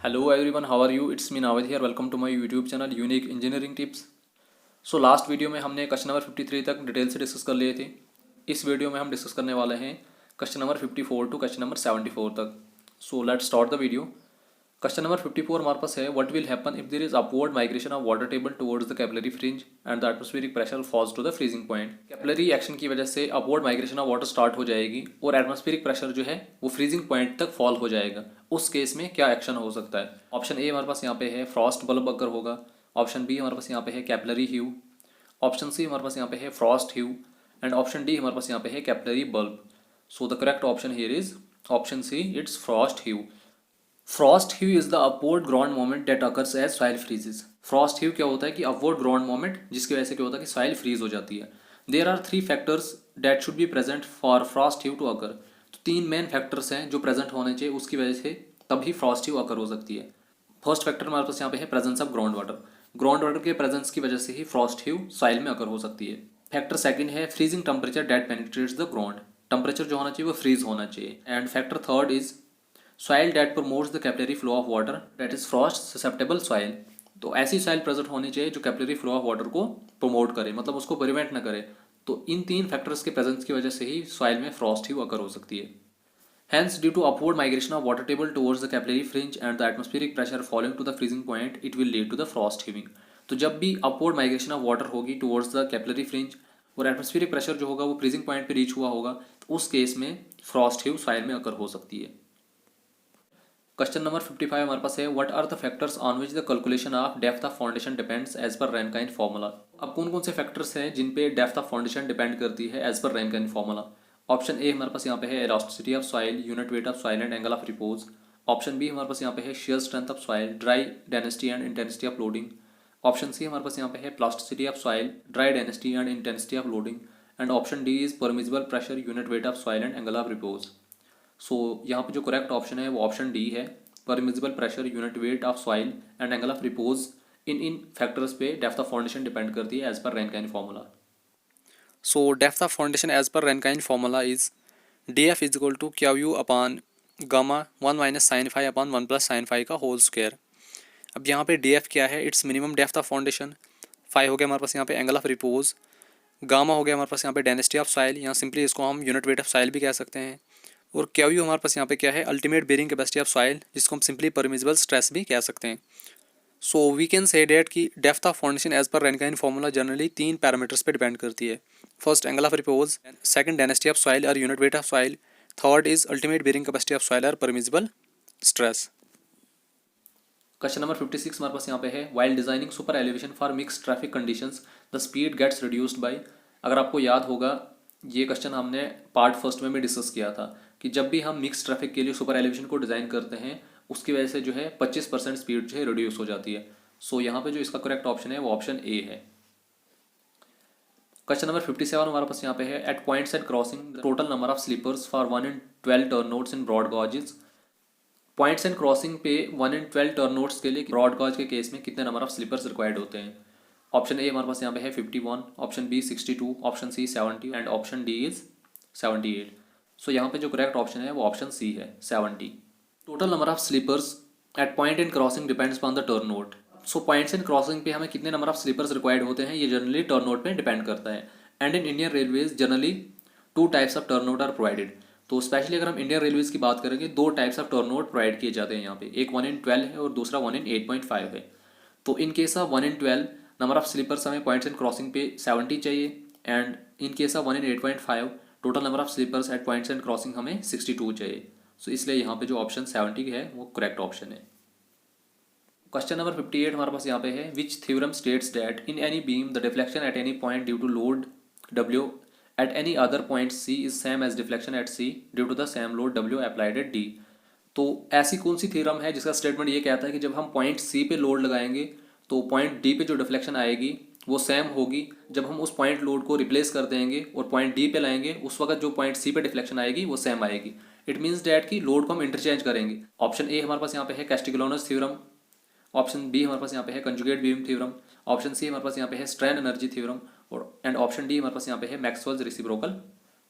Hello everyone, how are you? It's me Navid here. Welcome to my YouTube channel Unique Engineering Tips. So last video में हमने question number 53 तक detail से discuss कर लिए थे। इस वीडियो में हम डिस्कस करने वाले हैं question number 54 to question number 74 तक। So let's start the video. Question number 54 हमारे पास है, what will happen if there is upward migration of water table towards the capillary fringe and the atmospheric pressure falls to the freezing point. Capillary action की वजह से upward migration of water start हो जाएगी और atmospheric pressure जो है वो freezing point तक फॉल हो जाएगा। उस केस में क्या एक्शन हो सकता है? ऑप्शन ए हमारे पास यहाँ पे है फ्रॉस्ट बल्ब अगर होगा, ऑप्शन बी हमारे पास यहाँ पे है कैपिलरी ह्यू, ऑप्शन सी हमारे पास यहाँ पे है frost heave and option D हमारे पास यहाँ पे है capillary bulb. So the correct option here is option C, it's frost heave. Frost heave is the upward ground movement that occurs as soil freezes. Frost heave क्या होता है कि upward ground moment जिसकी वजह से क्या होता है कि सॉइल फ्रीज हो जाती है। There are three factors that should be present for frost heave to occur. तो तीन मेन फैक्टर्स हैं जो प्रेजेंट होने चाहिए, उसकी वजह से तभी फ्रॉस्ट ह्यू अकर हो सकती है। फर्स्ट फैक्टर हमारे पास यहाँ पे है presence of ground water. Ground water के प्रेजेंस की वजह से ही फ्रॉस्ट ह्यू सॉइल में अकर हो सकती है। फैक्टर सेकंड है freezing temperature that penetrates the ground. Temperature जो होना चाहिए वो फ्रीज होना चाहिए। And factor third is soil that promotes the capillary flow of water that is Frost susceptible soil. तो ऐसी सॉइल प्रेजेंट होनी चाहिए जो कैपिलरी फ्लो ऑफ वाटर को प्रमोट करे, मतलब उसको प्रिवेंट ना करे। तो इन तीन फैक्टर्स के प्रेजेंस की वजह से ही सॉइल में फ्रॉस्ट ह्यू अकर हो सकती है। Hence, due to upward migration of water table towards the capillary fringe and the atmospheric pressure falling to the freezing point, it will lead to the frost heaving. तो जब भी upward migration of water होगी towards the capillary fringe और atmospheric pressure जो होगा वो freezing point पे reach हुआ होगा, तो उस केस में फ्रॉस्ट ह्यू सॉइल में अकर हो सकती है। क्वेश्चन नंबर 55 हमारे पास है, what are the factors on which the calculation of depth of foundation depends as per Rankine formula. अब कौन कौन से फैक्टर्स हैं जिन पे डेप्थ ऑफ फाउंडेशन डिपेंड करती है as per Rankine formula? Option A हमारे पास यहाँ पे है elasticity of soil, unit weight of soil and angle of repose. Option B हमारे पास यहाँ पे है shear strength of soil, dry density and intensity of loading. Option C हमारे पास यहाँ पे है plasticity of soil, dry density and intensity of loading and option D is permissible pressure, unit weight of soil and angle of repose. So यहाँ पे जो correct option है वो ऑप्शन डी है, permissible pressure, unit weight of soil and angle of repose. इन factors पे depth of foundation depend करती है as per Rankine formula. So depth of foundation as per Rankine formula is df is equal to q upon gamma 1 minus sin phi upon 1 plus sin phi का whole square. अब यहाँ पे df क्या है? It's minimum depth of foundation. Phi हो गया हमारे पास यहाँ पे एंगल ऑफ रिपोज, गामा हो गया हमारे पास यहाँ पे डेंसिटी ऑफ सॉइल, यहाँ सिंपली इसको हम यूनिट वेट ऑफ सॉइल भी कह सकते हैं, और क्यू हमारे पास यहाँ पे क्या है? Ultimate bearing capacity of soil, जिसको हम सिंपली परमिजिबल स्ट्रेस भी कह सकते हैं। So we can say that कि depth of foundation as per Rankine formula generally तीन पैरामीटर्स पे डिपेंड करती है। First angle of repose, second density of soil और unit weight of soil, third is ultimate bearing capacity of soil और permissible stress. Question number 56 हमारे पास यहाँ पे है, while designing super elevation for mix traffic conditions the speed gets reduced by. अगर आपको याद होगा ये क्वेश्चन हमने पार्ट फर्स्ट में भी डिस्कस किया था कि जब भी हम मिक्स ट्रैफिक के लिए सुपर एलिवेशन को डिज़ाइन करते हैं उसकी वजह से जो है 25% स्पीड जो है रिड्यूस हो जाती है। सो यहाँ पे जो इसका करेक्ट ऑप्शन है वो ऑप्शन ए है। क्वेश्चन नंबर 57 हमारे पास यहाँ पे है, at points and crossing total number of sleepers for 1 in 12 turnouts in broad gauges. Points and crossing पे 1 in 12 टर्न नोट्स के लिए ब्रॉड गॉज के केस में कितने नंबर ऑफ स्लीपर्स रिक्वायर्ड होते हैं? ऑप्शन ए हमारे पास यहाँ पे है 51, option B 62, option C 70 and option D is 78। So यहाँ पे जो करेक्ट ऑप्शन है वो ऑप्शन सी है, 70। Total number of sleepers at point and crossing depends on the turnout. So points and crossing पे हमें कितने नंबर ऑफ स्लीपर्स रिक्वायर्ड होते हैं ये जनरली टर्न नोट पे डिपेंड करता है। And in Indian railways generally 2 types of turnout are provided. तो स्पेशली अगर हम इंडियन रेलवेज की बात करेंगे 2 types of turnout provide किए जाते हैं यहाँ पे, एक 1 in 12 है और दूसरा 1 in 8.5 है। तो in case of 1 in 12 number of sleepers हमें पॉइंट्स एंड क्रॉसिंग पे 70 चाहिए, and in case of 1 in 8.5 total number of sleepers at points and crossing हमें 62 चाहिए। सो इसलिए यहाँ पे जो ऑप्शन 70 है वो करेक्ट ऑप्शन है। क्वेश्चन नंबर 58 हमारे पास यहाँ पे है, which theorem states that in any beam the deflection at any point due to load W at any other point C is same as deflection at C due to the same load W applied at D। तो ऐसी कौन सी theorem है जिसका statement ये कहता है कि जब हम पॉइंट C पे लोड लगाएंगे तो पॉइंट D पे जो डिफ्लेक्शन आएगी वो सेम होगी, जब हम उस पॉइंट लोड को रिप्लेस कर देंगे और पॉइंट D पे लाएंगे उस वक्त जो पॉइंट C पे डिफ्लेक्शन आएगी वो सेम आएगी। इट मीन्स डैट कि लोड को हम इंटरचेंज करेंगे। ऑप्शन ए हमारे पास यहाँ पे है कैस्टिग्लियानोस थ्योरम, ऑप्शन बी हमारे पास यहाँ पे है conjugate beam theorem, option C हमारे पास यहाँ पे है स्ट्रेन एनर्जी थ्योरम, और एंड ऑप्शन डी हमारे पास यहाँ पे है Maxwell's reciprocal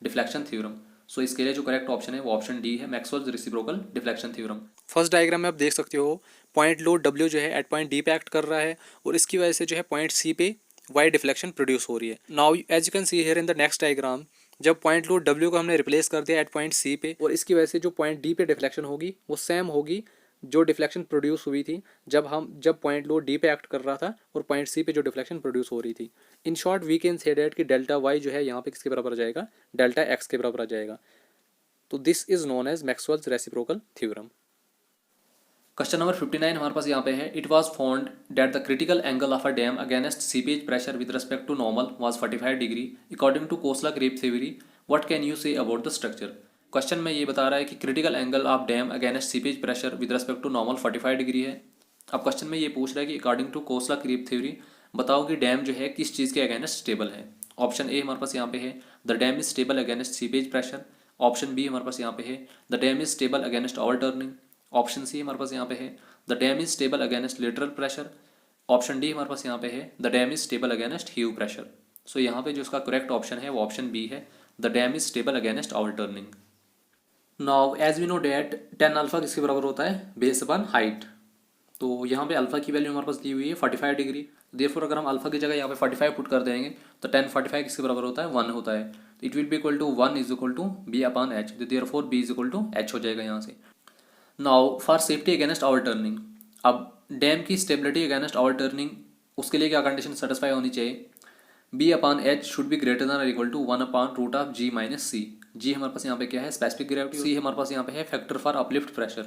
deflection theorem. So इसके लिए जो करेक्ट ऑप्शन है वो ऑप्शन डी है, Maxwell's reciprocal deflection theorem. First diagram में आप देख सकते हो पॉइंट लोड डब्ल्यू जो है एट पॉइंट डी पे एक्ट कर रहा है और इसकी वजह से जो है पॉइंट सी पे वाई डिफ्लेक्शन प्रोड्यूस हो रही है। Now as you can see here in the next diagram, जब पॉइंट लोड डब्ल्यू को हमने रिप्लेस कर दिया एट पॉइंट सी पे और इसकी वजह से जो पॉइंट डी पे डिफ्लेक्शन होगी वो सेम होगी जो डिफ्लेक्शन प्रोड्यूस हुई थी जब पॉइंट लोड डी पे एक्ट कर रहा था और पॉइंट सी पे जो डिफ्लेक्शन प्रोड्यूस हो रही थी। In short we can say that कि डेल्टा वाई जो है यहाँ पे किसके बराबर आ जाएगा, डेल्टा एक्स के बराबर आ जाएगा। तो this is known as Maxwell's reciprocal theorem. Question number 59 हमारे पास यहाँ पे है, it was found that the critical angle of a dam against seepage pressure with respect to normal was 45 degree according to Khosla creep theory, what can you say about the structure. Question में ये बता रहा है कि critical angle of dam against seepage pressure with respect to normal 45 degree है। अब question में ये पूछ रहा है कि according to Khosla creep theory बताओ कि डैम जो है किस चीज़ के अगेंस्ट स्टेबल है। ऑप्शन ए हमारे पास यहाँ पे है, the dam is stable against seepage pressure. Option B हमारे पास यहाँ पे है, the dam is stable against overturning. Option C हमारे पास यहाँ पे है, the dam is stable against lateral pressure. Option D हमारे पास यहाँ पे है, the dam is stable against heave pressure. So यहाँ पे जो इसका करेक्ट ऑप्शन है वो ऑप्शन बी है, the dam is stable against overturning. Now as we know that tan alpha किसके बराबर होता है, बेस अपॉन हाइट। तो यहाँ पे अल्फा की वैल्यू हमारे पास दी हुई है 45 डिग्री। देयरफॉर अगर हम अल्फा की जगह यहाँ पे 45 पुट कर देंगे तो 10 45 किसके बराबर होता है, 1 होता है। तो it will be equal to 1 is equal to B upon H. Therefore B is equal to H हो जाएगा यहाँ से। Now for safety against overturning, अब डैम की स्टेबिलिटी अगेंस्ट ओवर टर्निंग उसके लिए क्या कंडीशन सेटिस्फाई होनी चाहिए, B upon H should be greater than or equal to 1 upon root of G minus C. जी हमारे पास यहाँ पे क्या है, स्पेसिफिक ग्रेविटी। सी हमारे पास यहाँ पे है फैक्टर फॉर अपलिफ्ट प्रेशर।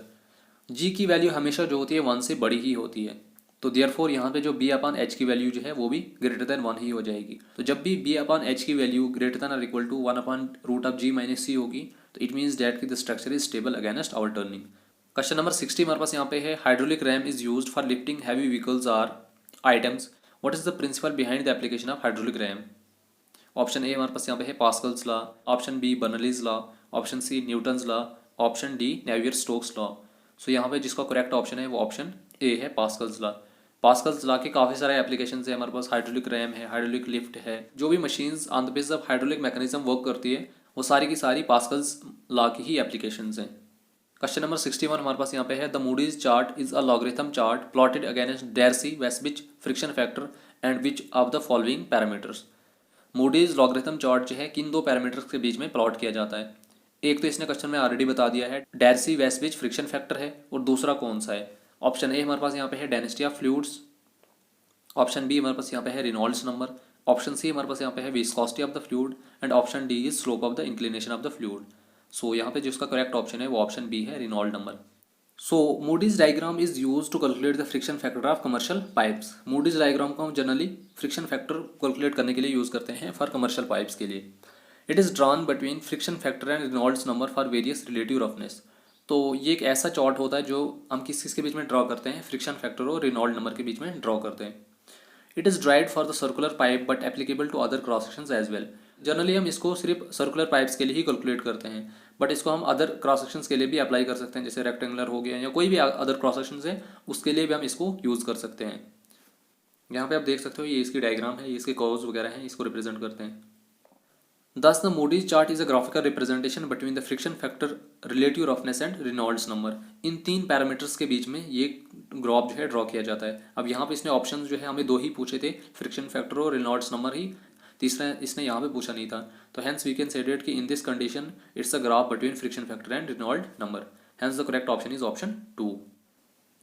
जी की वैल्यू हमेशा जो होती है 1 से बड़ी ही होती है। तो देयरफॉर यहाँ पे जो बी अपॉन एच की वैल्यू जो है वो भी ग्रेटर देन 1 ही हो जाएगी। तो जब भी बी अपॉन एच की value greater than or equal to 1 upon root of G minus C होगी तो इट मीन्स डैट की the structure is stable against overturning. Question number 60 हमारे पास यहाँ पे है, hydraulic ram is used for lifting heavy vehicles or items, what is the principle behind the application of hydraulic ram. Option A हमारे पास यहाँ पे है Pascal's law, option B Bernoulli's law, option C Newton's law, option D Navier Stokes law. So यहाँ पे जिसका correct option है वो ऑप्शन ए है, पास्कल्स लॉ। पास्कल्स लॉ के काफ़ी सारे एप्लीकेशन है हमारे पास, हाइड्रोलिक रैम है, हाइड्रोलिक लिफ्ट है, जो भी machines on the basis of hydraulic mechanism work करती है वो सारी की सारी पास्कल्स लॉ की ही एप्लीकेशन हैं। क्वेश्चन नंबर 61 हमारे पास यहाँ पे है, the Moody's chart is a logarithm chart plotted against Darcy Weisbach friction factor and which of the following parameters. Moody's logarithm chart जो है किन दो पैरामीटर्स के बीच में प्लॉट किया जाता है। एक तो इसने क्वेश्चन में ऑलरेडी बता दिया है, डार्सी वेस्बिच फ्रिक्शन फैक्टर है, और दूसरा कौन सा है। ऑप्शन ए हमारे पास यहाँ पे है density of fluids, option B हमारे पास यहाँ पे है रेनॉल्ड्स नंबर, ऑप्शन सी हमारे पास यहाँ पे है viscosity of the fluid and option D is slope of the inclination of the fluid. So यहाँ पे जिसका करेक्ट ऑप्शन है वो ऑप्शन बी है, Reynold number. So Moody's diagram is use to calculate the friction factor of commercial pipes. Moody's diagram को हम generally friction factor calculate करने के लिए यूज करते हैं फॉर कमर्शियल पाइप्स के लिए। It is drawn between friction factor and Reynolds number for various relative roughness. तो ये एक ऐसा चार्ट होता है जो हम किस किस के बीच में ड्रॉ करते हैं, फ्रिक्शन फैक्टर और रेनॉल्ड नंबर के बीच में ड्रॉ करते हैं। It is derived for the circular pipe but applicable to other cross sections as well. Generally हम इसको सिर्फ सर्कुलर पाइप्स के लिए ही कैलकुलेट करते हैं, बट इसको हम अदर क्रॉस सेक्शंस के लिए भी अप्लाई कर सकते हैं, जैसे रेक्टेंगुलर हो गया या कोई भी अदर क्रॉस सेक्शंस है उसके लिए भी हम इसको यूज़ कर सकते हैं। यहाँ पे आप देख सकते हो ये इसकी डायग्राम है, ये इसके कर्व्स वगैरह हैं, इसको रिप्रेजेंट करते हैं। Thus, the Moody's chart is a graphical representation between the friction factor, relative roughness and Reynolds number। इन तीन पैरामीटर्स के बीच में ये ग्राफ जो है ड्रॉ किया जाता है। अब यहाँ पे इसने ऑप्शन जो है हमें दो ही पूछे थे, फ्रिक्शन फैक्टर और रेनॉल्ड्स नंबर ही, तीसरा इसने यहाँ पे पूछा नहीं था। तो hence we can say that कि in this condition it's a graph between friction factor and Reynold number, hence the correct option is option 2।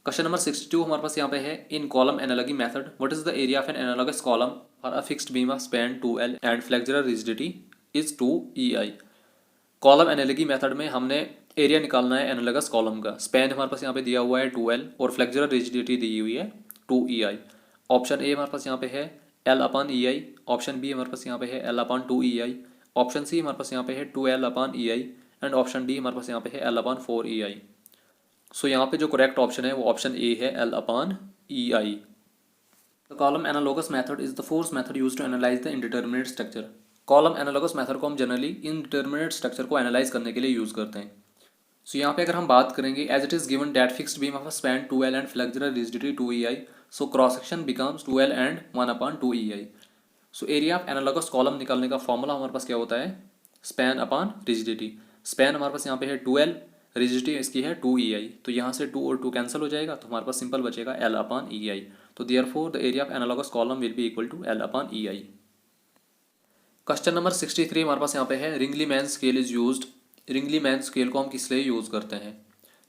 Question number 62 हमारे पास यहाँ पे है, in column analogy method what is the area of an analogous column for a fixed beam of span 2L and flexural rigidity is 2EI। Column analogy method में हमने area निकालना है analogous column का। स्पैन हमारे पास यहाँ पे दिया हुआ है 2L और फ्लेक्सुरल रिजिडिटी दी हुई है 2EI। ऑप्शन ए हमारे पास यहाँ पे है L/EI, ऑप्शन बी हमारे पास यहाँ पे है L/2EI, ऑप्शन सी हमारे पास यहाँ पे है 2L/EI एंड ऑप्शन डी हमारे पास यहाँ पे है L/4EI। सो यहाँ पे जो करेक्ट ऑप्शन है वो ऑप्शन ए है, L/EI। The column analogous method is the force method used to analyse the indeterminate structure. Column analogous method को हम जनरली इनडिटर्मिनेट स्ट्रक्चर को एनालाइज करने के लिए यूज़ करते हैं। सो यहाँ पे अगर हम बात करेंगे, as it is given that fixed beam of a span 2L and flexural rigidity 2EI, so cross section becomes 2L and 1/2EI। So area of analogous column निकालने का फॉर्मूला हमारे पास क्या होता है, स्पैन अपॉन रिजिडिटी। स्पैन हमारे पास यहाँ पे है 2L, रिजिडिटी इसकी है 2EI, तो यहाँ से 2 और 2 कैंसिल हो जाएगा, तो हमारे पास सिंपल बचेगा L/EI। तो therefore the area of analogous column will be equal to L/EI। Question number 63 हमारे पास यहाँ पे है, Ringelmann scale is used. Ringelmann scale को हम किस लिए यूज़ करते हैं?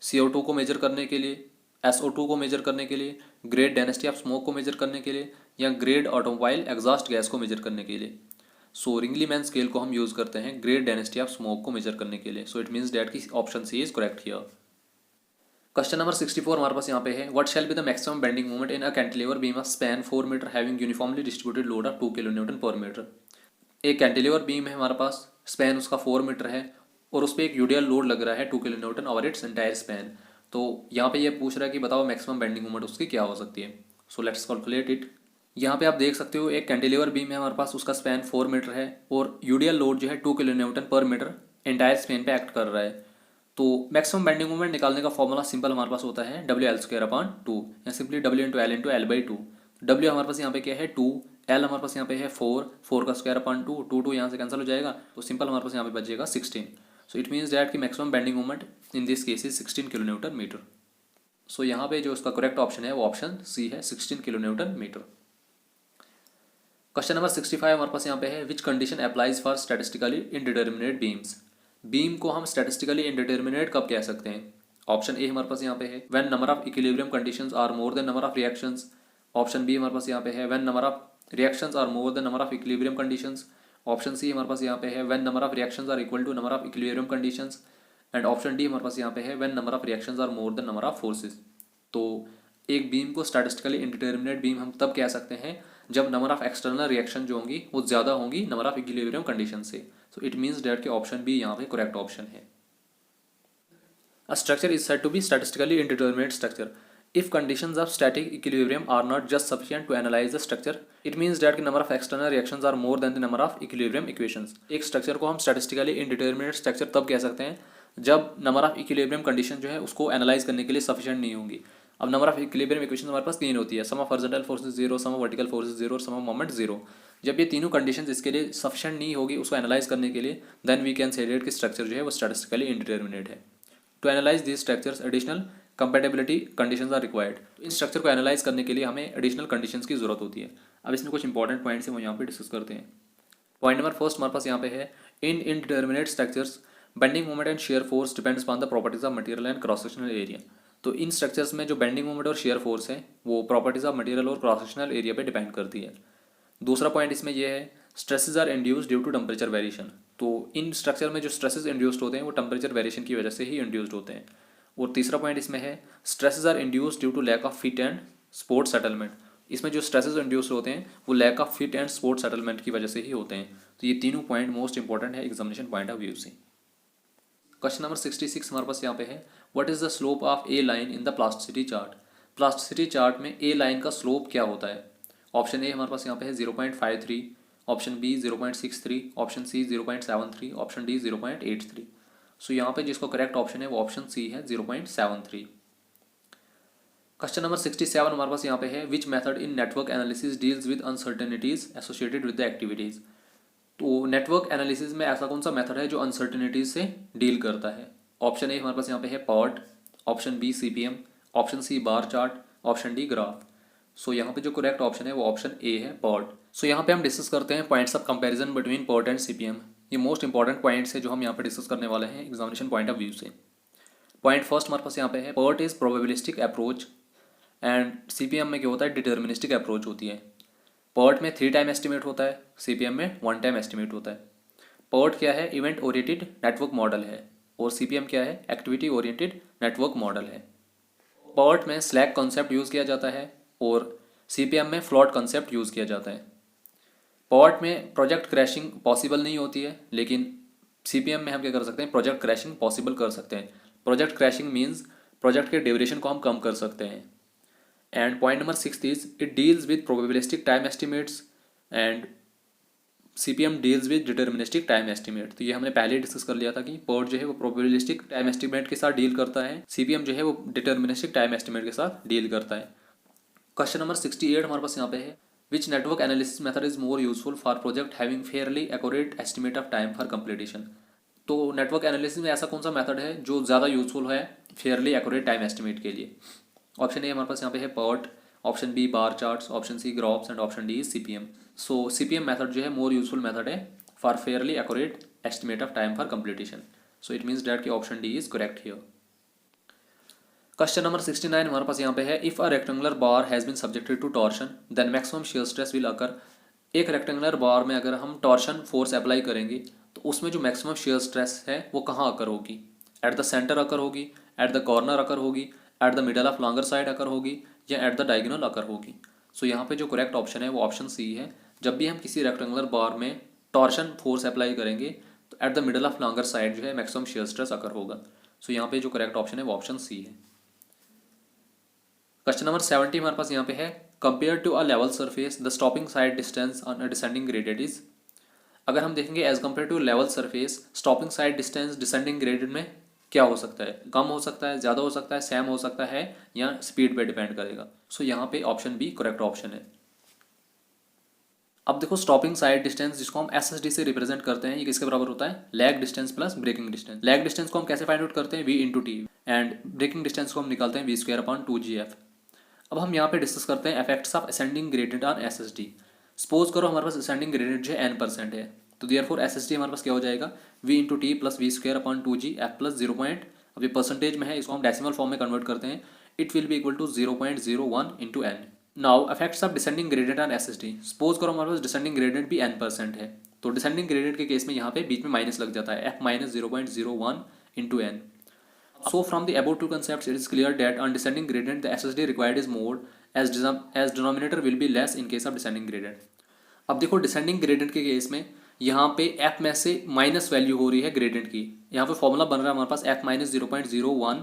CO2 को मेजर करने के लिए, SO2 को मेजर करने के लिए, ग्रेट डेंसिटी ऑफ स्मोक को मेजर करने के लिए, या ग्रेट ऑटोमोबाइल एग्जॉस्ट गैस को मेजर करने के लिए। सो रिंगली मैन स्केल को हम यूज़ करते हैं ग्रेट डेंसिटी ऑफ स्मोक को मेजर करने के लिए। सो इट मीन्स डैट की option C is correct here. Question number 64 हमारे पास यहाँ पे है, what shall be the maximum bending moment in a cantilever beam of span 4 metre having uniformly distributed load of 2 kilonewton per metre. एक cantilever beam है हमारे पास, span उसका 4 metre है और उस पर एक यूडियल लोड लग रहा है 2 kilonewton over its entire span. तो यहाँ पे ये पूछ रहा है कि बताओ मैक्सिमम बेंडिंग मोमेंट उसकी क्या हो सकती है। So let's calculate it. यहाँ पे आप देख सकते हो एक कैंटिलीवर बीम है हमारे पास, उसका स्पैन 4 मीटर है और यूडियल लोड जो है 2 kilonewton per metre entire span पे एक्ट कर रहा है। तो मैक्सिमम बेंडिंग मोमेंट निकालने का फॉर्मूला सिंपल हमारे पास होता है WL² या सिंपली W×L/L/2। W हमारे पास यहाँ पे क्या है 2, L हमारे पास यहाँ पे है 4 का स्क्वायर अपॉन 2 यहाँ से कैंसिल हो जाएगा, तो सिंपल हमारे पास यहाँ पे बचेगा 16। सो इट मीन्स दैट कि maximum bending moment in this case is 16 kilonewton metre. So यहाँ पे जो इसका करेक्ट ऑप्शन है वो ऑप्शन सी है, 16 किलोन्यूटन मीटर। क्वेश्चन नंबर 65 हमारे पास यहाँ पे है, which condition applies for statistically indeterminate beams. Beam को हम स्टैटिस्टिकली इनडिटर्मिनेट कब कह सकते हैं? ऑप्शन ए हमारे पास यहाँ पे है, when number of equilibrium conditions are more than number of reactions. Option B हमारे पास यहाँ पे है, when number of reactions are more than number of equilibrium conditions. Option C हमारे पास यहाँ पे है, when number of reactions are equal to number of equilibrium conditions. And option D हमारे पास यहाँ पे है, when number of reactions are more than number of forces. तो एक बीम को स्टैटिस्टिकली इनडिटर्मिनेट बीम हम तब कह सकते हैं जब नंबर ऑफ एक्सटर्नल रिएक्शन जो होंगी वो ज़्यादा होंगी नंबर ऑफ इक्विलिब्रियम कंडीशन से। सो इट मीन्स डैट के ऑप्शन बी यहाँ पे करेक्ट ऑप्शन है। A structure is said to be statistically indeterminate structure if conditions of static equilibrium are not just sufficient to analyze the structure. It means that the number of external reactions are more than the number of equilibrium equations. एक structure को हम statistically indeterminate structure तब कह सकते हैं जब number of equilibrium condition जो है उसको analyze करने के लिए sufficient नहीं होंगी। अब नंबर ऑफ इक्विलिब्रियम इक्वेशन हमारे पास 3 होती है, sum of horizontal forces 0, sum of vertical forces 0 और सम ऑफ मोमेंट 0। जब ये तीनों कंडीशंस इसके लिए सफिशिएंट नहीं होगी उसको एनालाइज करने के लिए, then we can say that कि स्ट्रक्चर जो है वो स्टैटिस्टिकली इंडिटर्मिनेट है। To analyse this structures additional compatibility conditions are required. इन स्ट्रक्चर को एनालाइज करने के लिए हमें एडिशनल कंडीशंस की जरूरत होती है। अब इसमें कुछ इंपॉर्टेंट पॉइंट्स हैं वो यहाँ पे डिस्कस करते हैं। पॉइंट नंबर फर्स्ट हमारे पास यहाँ पे है, in indeterminate structures bending moment and shear force depends on the properties of material and cross sectional area. तो इन स्ट्रक्चर्स में जो बेंडिंग मोमेंट और शेयर फोर्स है वो प्रॉपर्टीज ऑफ मटेरियल और क्रॉस सेक्शनल एरिया पे डिपेंड करती है। दूसरा पॉइंट इसमें यह है, stresses are induced due to temperature variation. तो इन स्ट्रक्चर में जो स्ट्रेसेस इंड्यूस्ड होते हैं वो टेम्परेचर वेरिएशन की वजह से ही इंड्यूस्ड होते हैं। और तीसरा पॉइंट इसमें है, stresses are induced due to lack of fit and support settlement. इसमें जो स्ट्रेसेस इंड्यूस्ड होते हैं वो lack of fit and support settlement की वजह से ही होते हैं। तो ये तीनों पॉइंट मोस्ट इंपॉर्टेंट है एग्जामिनेशन पॉइंट ऑफ व्यू से। क्वेश्चन नंबर 66 हमारे पास यहाँ पे है, what is the slope of A line in the plasticity chart. Plasticity chart में ए लाइन का स्लोप क्या होता है? ऑप्शन ए हमारे पास यहाँ पे है 0.53, option B 0.63, option C 0.73, option D 0.83। So यहाँ पे जिसको करेक्ट ऑप्शन है वो ऑप्शन सी है 0.73। क्वेश्चन नंबर 67 हमारे पास यहाँ पे है, which method in network analysis deals with uncertainties associated with the activities. तो नेटवर्क एनालिसिस में ऐसा कौन सा मेथड है जो अनसर्टेनिटीज से डील करता है? ऑप्शन ए हमारे पास यहाँ पे है PERT, option B CPM, option C bar chart, option D graph. So यहाँ पे जो करेक्ट ऑप्शन है वो ऑप्शन ए है PERT। सो यहाँ पे हम डिस्कस करते हैं points of comparison between PERT and CPM। ये मोस्ट इंपॉर्टेंट पॉइंट्स है जो हम यहाँ पे डिस्कस करने वाले हैं एग्जामिनेशन पॉइंट ऑफ व्यू से। पॉइंट फर्स्ट हमारे पास यहाँ पे है, PERT is probabilistic approach and CPM में क्या होता है, डिटर्मिनिस्टिक अप्रोच होती है। PERT में 3 टाइम एस्टिमेट होता है, CPM में 1 टाइम एस्टिमेट होता है। PERT क्या है, इवेंट ओरिएंटेड नेटवर्क मॉडल है और CPM क्या है, एक्टिविटी ओरिएंटेड नेटवर्क मॉडल है। PERT में स्लैक कॉन्सेप्ट यूज़ किया जाता है और CPM में फ्लॉट कॉन्सेप्ट यूज़ किया जाता है। PERT में प्रोजेक्ट क्रैशिंग पॉसिबल नहीं होती है, लेकिन CPM में हम क्या कर सकते हैं, प्रोजेक्ट क्रैशिंग पॉसिबल कर सकते हैं। प्रोजेक्ट क्रैशिंग मीन्स प्रोजेक्ट के ड्यूरेशन को हम कम कर सकते हैं। And point number 6 is, it deals with probabilistic time estimates and CPM deals with deterministic time estimate. तो ये हमने पहले डिस्कस कर लिया था कि PERT जो है वो प्रोबेबिलिस्टिक टाइम एस्टिमेट के साथ डील करता है, CPM जो है वो डिटर्मिनिस्टिक टाइम एस्टिमेट के साथ डील करता है। क्वेश्चन नंबर 68 हमारे पास यहाँ पे है, which network analysis method is more useful for project having fairly accurate estimate of time for completion. तो नेटवर्क एनालिसिस में ऐसा कौन सा मेथड है जो ज़्यादा यूजफुल है फेयरली एक्यूरेट टाइम एस्टिमेट के लिए? ऑप्शन ए हमारे पास यहाँ पे है PERT, option B bar charts, option C graphs and option D CPM. So CPM method जो है मोर यूजफुल मेथड है for fairly accurate estimate of time for completion. So it means that कि option D is correct here. Question number 69 हमारे पास यहाँ पे है, if a rectangular bar has been subjected to torsion then maximum shear stress will occur. एक rectangular बार में अगर हम टॉर्शन फोर्स अप्लाई करेंगे तो उसमें जो मैक्सिमम शियर स्ट्रेस है वो कहाँ अकर होगी? एट द सेंटर अकर होगी, एट द कॉर्नर अकर होगी, at the middle of longer side occur होगी, या एट द डायगोनल अकर होगी? सो यहाँ पे जो करेक्ट ऑप्शन है वो ऑप्शन सी है। जब भी हम किसी रेक्टेंगुलर बार में टॉर्शन फोर्स अप्लाई करेंगे तो eight the middle of longer side जो है मैक्सिमम शियर स्ट्रेस अकर होगा। सो यहाँ पे जो करेक्ट ऑप्शन है वो ऑप्शन सी है। क्वेश्चन नंबर 70 हमारे पास यहाँ पे है, compare to a level surface the stopping sight distance on a descending graded is. अगर हम देखेंगे as compare to level surface stopping sight distance descending graded में क्या हो सकता है? कम हो सकता है, ज़्यादा हो सकता है, सेम हो सकता है, या स्पीड पे डिपेंड करेगा? सो यहाँ पे ऑप्शन बी करेक्ट ऑप्शन है। अब देखो स्टॉपिंग साइड डिस्टेंस जिसको हम एस से रिप्रेजेंट करते हैं, ये किसके बराबर होता है? Lag distance plus braking distance. Lag distance को हम कैसे फाइंड आउट करते हैं? V into T, and braking distance को हम निकालते हैं वी स्क्वायर अपॉन 2gf। अब हम यहाँ पे डिस्कस करते हैं effects of ascending gradient on SSD. Suppose करो हमारे पास असेंडिंग ग्रेडियंट जो है n% है, तो देयरफॉर एसएसडी हमारे पास क्या हो जाएगा? v into T plus V square upon 2g f plus 0 point, अब ये परसेंटेज में है, इसको हम डेसिमल फॉर्म में कन्वर्ट करते हैं, it will be equal to 0.01 into N. Now effects of descending gradient on SSD. Suppose करो हमारे पास डिसेंडिंग ग्रेडियंट भी n% है, तो डिसेंडिंग ग्रेडियंट के केस में यहाँ पे बीच में माइनस लग जाता है, f minus 0.01 into N. So from the above two concepts, it is clear that on descending gradient, the SSD required is more as denominator will be less in case of descending gradient. अब देखो descending gradient के case में यहाँ पे f में से minus value हो रही है ग्रेडियंट की। यहाँ पे फॉर्मूला बन रहा है हमारे पास f माइनस 0.01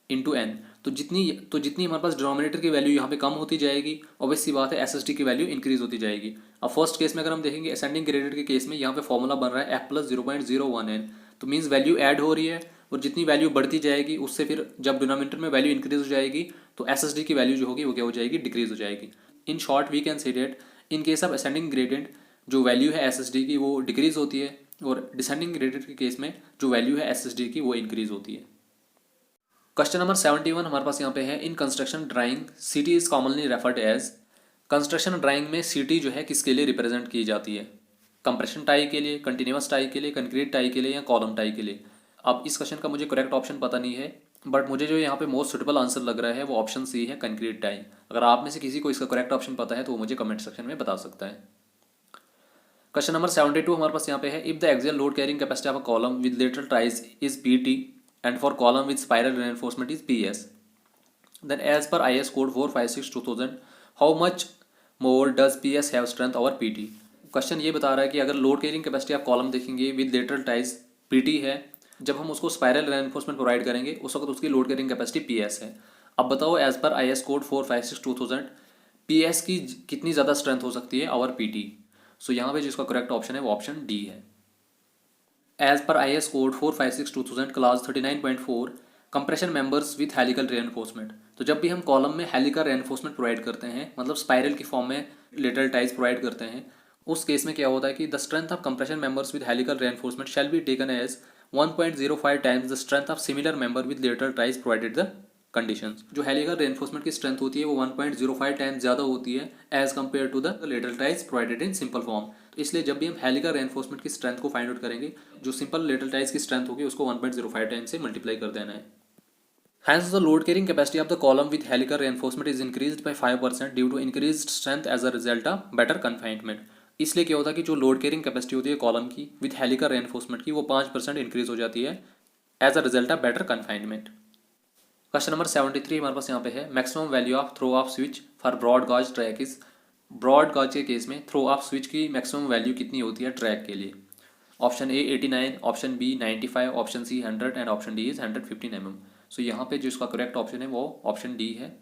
इंटू एन। तो जितनी हमारे पास डिनोमिनेटर की वैल्यू यहाँ पे कम होती जाएगी, ऑब्वियस सी बात है SSD की वैल्यू इंक्रीज होती जाएगी। अब फर्स्ट केस में अगर हम देखेंगे असेंडिंग ग्रेडियंट के केस में यहाँ पे फॉर्मूला बन रहा है f प्लस 0.01 एन, तो मीन्स वैल्यू ऐड हो रही है, और जितनी वैल्यू बढ़ती जाएगी उससे फिर जब डिनोमिनेटर में वैल्यू इंक्रीज हो जाएगी तो एसएसडी की वैल्यू जो होगी वो क्या हो जाएगी? डिक्रीज हो जाएगी। In short we can say that in case of ascending gradient जो वैल्यू है एसएसडी की वो डिक्रीज होती है, और डिसेंडिंग ग्रेडियंट के केस में जो वैल्यू है एसएसडी की वो इंक्रीज होती है। क्वेश्चन नंबर 71 हमारे पास यहाँ पे है, in construction drawing CT is commonly referred as. Construction drawing में सीटी जो है किसके लिए रिप्रेजेंट की जाती है? कंप्रेशन टाई के लिए, कंटिन्यूस टाई के लिए, कंक्रीट टाई के लिए, या कॉलम टाई के लिए? अब इस क्वेश्चन का मुझे करेक्ट ऑप्शन पता नहीं है, बट मुझे जो यहाँ पे मोस्ट सुटेबल आंसर लग रहा है वो ऑप्शन सी है, कंक्रीट टाई। अगर आप में से किसी को इसका करेक्ट ऑप्शन पता है तो वो मुझे कमेंट सेक्शन में बता सकता है। क्वेश्चन नंबर 72 हमारे पास यहाँ पे है, if the axial load carrying capacity of a column with lateral ties is PT and for column with spiral reinforcement is PS, then as per IS code 456/2000 how much more does PS have strength over PT. Question ये बता रहा है कि अगर load carrying capacity आप column देखेंगे with lateral ties PT है, जब हम उसको स्पाइरल रेनफोर्समेंट प्रोवाइड करेंगे उस वक्त उसकी लोड कैरिंग कैपेसिटी पीएस है। अब बताओ as per IS code 456/2000 PS की कितनी ज़्यादा स्ट्रेंथ हो सकती है ओवर पीटी? सो यहाँ पे जिसका करेक्ट ऑप्शन है वो ऑप्शन डी है। As per IS code 456/2000 clause 39.4 compression members with helical reinforcement. तो जब भी हम कॉलम में हेलिकल रेनफोर्समेंट प्रोवाइड करते हैं, मतलब स्पाइरल की फॉर्म में लेटरल टाइज प्रोवाइड करते हैं, उस केस में क्या होता है कि the strength of compression members with helical reinforcement shall be taken as 1.05 times the strength of similar member with lateral ties provided the conditions. जो हेलिकल रेनफोर्समेंट की स्ट्रेंथ होती है वो 1.05 टाइम्स ज़्यादा होती है as compare to the lateral ties provided in simple form. तो इसलिए जब भी हम हेलिकल रेनफोर्समेंट की स्ट्रेंथ को फाइंड आउट करेंगे, जो सिंपल लेटरल टाइज की स्ट्रेंथ होगी उसको 1.05 टाइम्स से मल्टीप्लाई कर देना है। Hence, the load carrying capacity of the column with helical reinforcement is increased by 5% due to increased strength as a result of better confinement. इसलिए क्या होता है कि जो लोड कैरिंग कैपेसिटी होती है कॉलम की विथ हेलिकल रेनफोर्समेंट की वो 5% इंक्रीज हो जाती है as a result of better confinement. Question number 73 हमारे पास यहाँ पे है, maximum value of throw of switch for broad gauge track is. Broad gauge के केस में थ्रो ऑफ स्विच की मैक्सिमम वैल्यू कितनी होती है ट्रैक के लिए? Option A 89, option B 95, option C 100 and option D is 115 mm। So यहाँ पे जो इसका करेक्ट ऑप्शन है वो ऑप्शन डी है।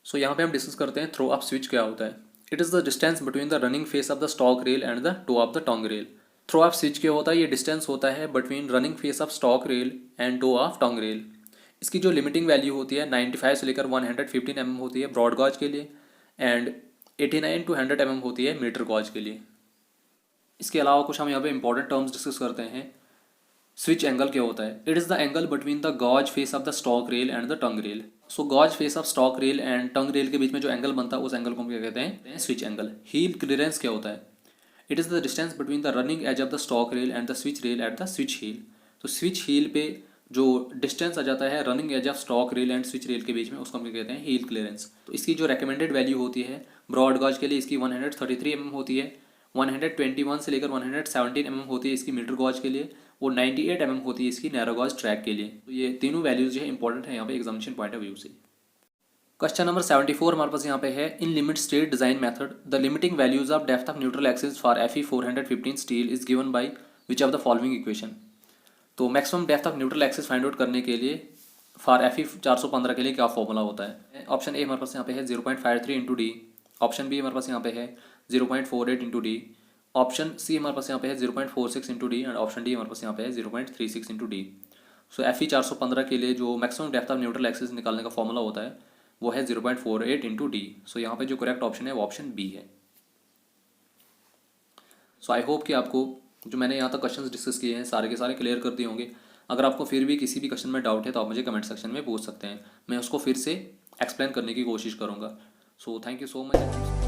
सो यहाँ पे हम डिस्कस करते हैं थ्रो ऑफ स्विच क्या होता है। It is the distance between the running face of the stock rail and the toe of the tongue rail. Throw of switch क्या होता है? ये डिस्टेंस होता है between running face of stock rail and toe of tongue rail. इसकी जो limiting value होती है 95 से लेकर 115 mm होती है ब्रॉड गॉज के लिए, एंड 89 to 100 mm होती है मीटर गॉज के लिए। इसके अलावा कुछ हम यहाँ पे इंपॉर्टेंट टर्म्स डिस्कस करते हैं। स्विच एंगल क्या होता है? It is the angle between the gauge face of the stock rail and the tongue rail. So gauge face of stock rail and tongue rail के बीच में जो एंगल बनता है उस एंगल को हम क्या कहते हैं? Switch angle. हील क्लियरेंस क्या होता है? It is the distance between the running edge of the stock rail and the switch rail at the switch heel. तो स्विच हील पे जो डिस्टेंस आ जाता है running edge of stock rail and switch rail के बीच में, उसको हम क्या कहते हैं? Heel clearance. तो इसकी जो रिकमेंडेड वैल्यू होती है ब्रॉड गॉज के लिए इसकी 133 mm होती है, 121 से लेकर 117 mm होती है इसकी मीटर गॉज के लिए, और 98 mm होती है इसकी नैरो गॉज ट्रैक के लिए। तो ये तीनों वैल्यूज जो है इंपॉर्टेंट है यहाँ पे एग्जामिनेशन पॉइंट ऑफ व्यू से। क्वेश्चन नंबर 74 हमारे पास यहाँ पे है, in limit state design method the limiting values of depth of neutral axis for Fe 415 steel is given by which of the following equation. तो maximum depth of neutral axis find out करने के लिए for Fe 415 के लिए क्या formula होता है? Option A हमारे पास यहाँ पे है 0.53 इंटू डी, ऑप्शन बी हमारे पास यहाँ पे है 0.48 इंटू डी, ऑप्शन सी हमारे पास यहाँ पे है 0.46 into D, and option D हमारे पास यहाँ पे है 0.36 इंटू डी। सो Fe 415 के लिए जो maximum depth of neutral axis निकालने का फॉर्मूला होता है वो है 0.48 इंटू डी। सो यहाँ पे जो करेक्ट ऑप्शन है वो ऑप्शन बी है। सो आई होप कि आपको जो मैंने यहाँ तक क्वेश्चंस डिस्कस किए हैं सारे के सारे क्लियर कर दिए होंगे। अगर आपको फिर भी किसी भी क्वेश्चन में डाउट है तो आप मुझे कमेंट सेक्शन में पूछ सकते हैं, मैं उसको फिर से एक्सप्लेन करने की कोशिश करूँगा। So thank you so much.